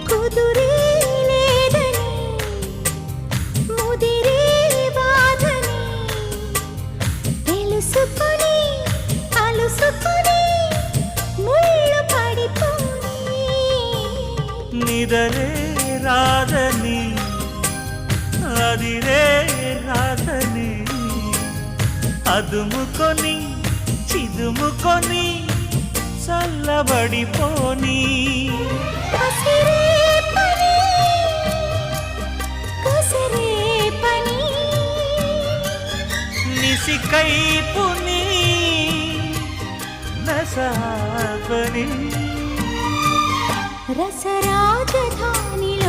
కుదురే లేదని ముదిరే బాధని తెలుసుకొని అలుసుకొని ముళ్ళు పడిపోని నిదరే రాదని అదిరే రాదని అదుముకొని చిదుముకొని చల్లబడిపోని కసిరే పని కసిరే పని నిసికైపుని నసాపని రసరాజధానిలో